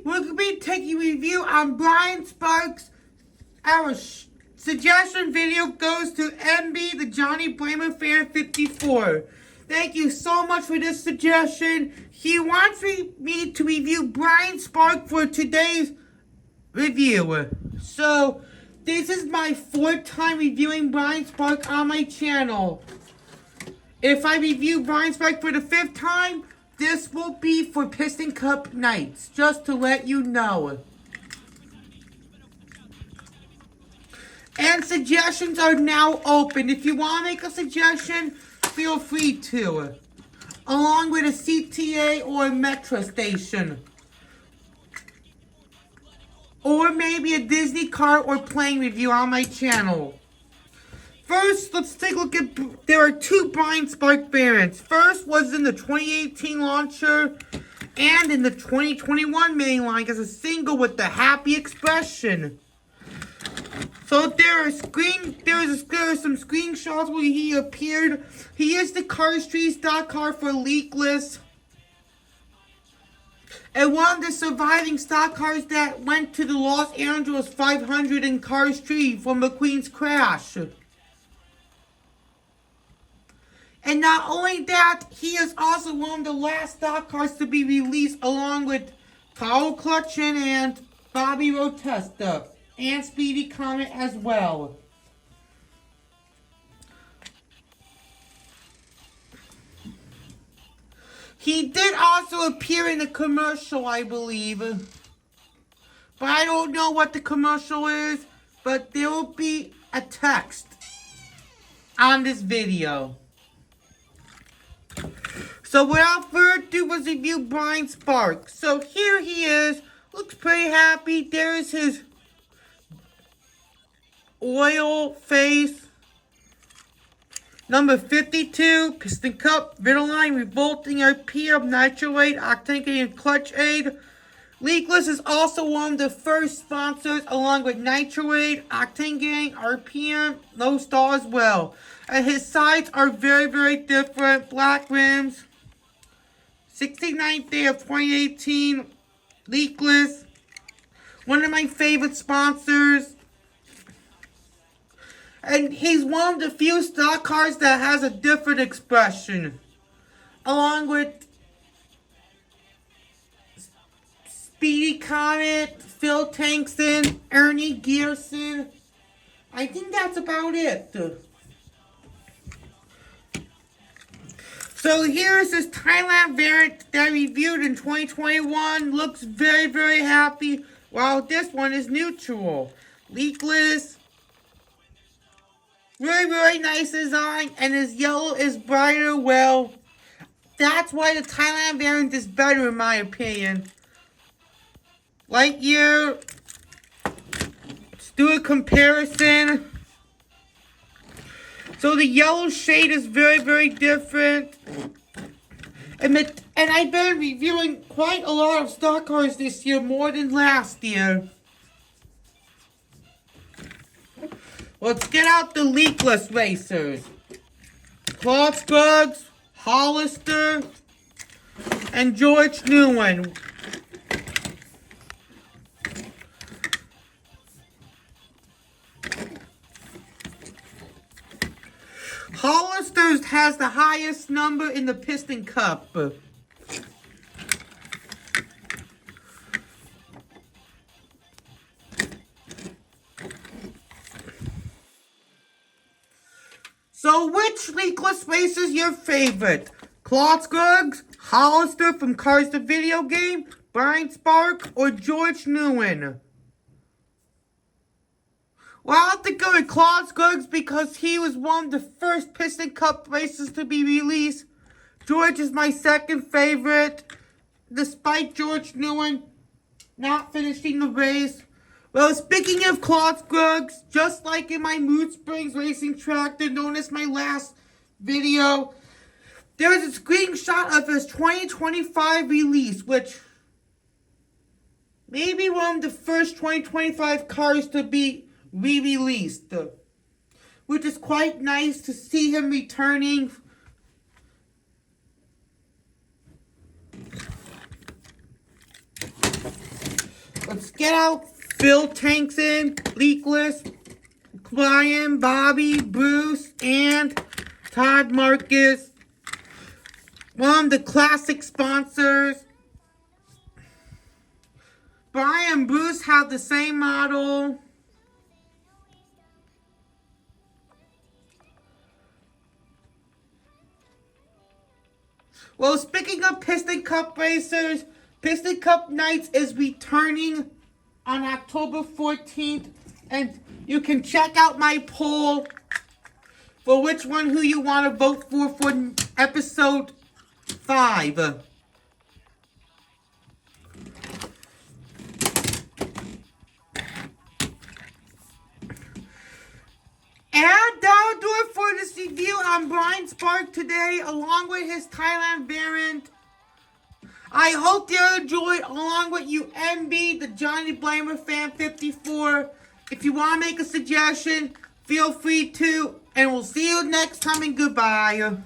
we're going to be taking a review on Brian Sparks. Our suggestion video goes to MB, the Johnny Blamer Fan 54. Thank you so much for this suggestion. He wants me to review Brian Sparks for today's review. So, this is my 4th time reviewing Brian Sparks on my channel. If I review Brian Sparks for the 5th time, this will be for Piston Cup nights, just to let you know. And suggestions are now open. If you want to make a suggestion, feel free to. Along with a CTA or a Metro station. Or maybe a Disney car or plane review on my channel. First, let's take a look at, there are 2 Brian Sparks variants. First was in the 2018 launcher and in the 2021 main line as a single with the happy expression. So there are some screenshots where he appeared. He is the Cars 3 stock car for Leakless. And one of the surviving stock cars that went to the Los Angeles 500 in Cars 3 from McQueen's crash. And not only that, he is also one of the last stock cars to be released along with Kyle Clutchin and Bobby Rotesta. And Speedy Comet as well. He did also appear in a commercial, I believe. But I don't know what the commercial is. But there will be a text on this video. So without further ado, let's review Brian Sparks. So here he is. Looks pretty happy. There's his oil face. Number 52, Piston Cup, Riddle Line, Revolting RPM, Nitro Aid, Octane and Clutch Aid. Leakless is also one of the first sponsors along with Nitro Aid, Octane Gang, RPM, Low Star as well. And his sides are very, very different. Black rims. 69th day of 2018. Leakless. One of my favorite sponsors. And he's one of the few stock cars that has a different expression. Along with Speedy Comet, Phil Tankson, Ernie Gearson. I think that's about it. So here's this Thailand variant that I reviewed in 2021. Looks very, very happy. While this one is neutral. Leakless. Really, really nice design, and his yellow is brighter. Well, that's why the Thailand variant is better in my opinion. Lightyear. Let's do a comparison. So the yellow shade is very, very different. And I've been reviewing quite a lot of stock cars this year, more than last year. Let's get out the Leakless racers. Claude Scruggs, Hollister, and George Newen. Hollister has the highest number in the Piston Cup. So which Leakless racer is your favorite? Claude Scruggs, Hollister from Cars the Video Game, Brian Sparks, or George Newen? Well, I have to go with Claude Scruggs because he was one of the first Piston Cup racers to be released. George is my second favorite, despite George Newen not finishing the race. Well, speaking of Claude Scruggs, just like in my Mood Springs racing track that known as my last video, there is a screenshot of his 2025 release, which may be one of the first 2025 cars to be re-released, which is quite nice to see him returning. Let's get out Phil Tankson, Leakless, Brian, Bobby, Bruce, and Todd Marcus. One of the classic sponsors. Brian and Bruce have the same model. Well, speaking of Piston Cup racers, Piston Cup Nights is returning on October 14th. And you can check out my poll for which one who you want to vote for episode 5. And that'll do it for this review on Brian Spark today, along with his Thailand variant. I hope you enjoyed, along with you, MB, the Johnny Blamer Fan 54. If you want to make a suggestion, feel free to. And we'll see you next time, and goodbye.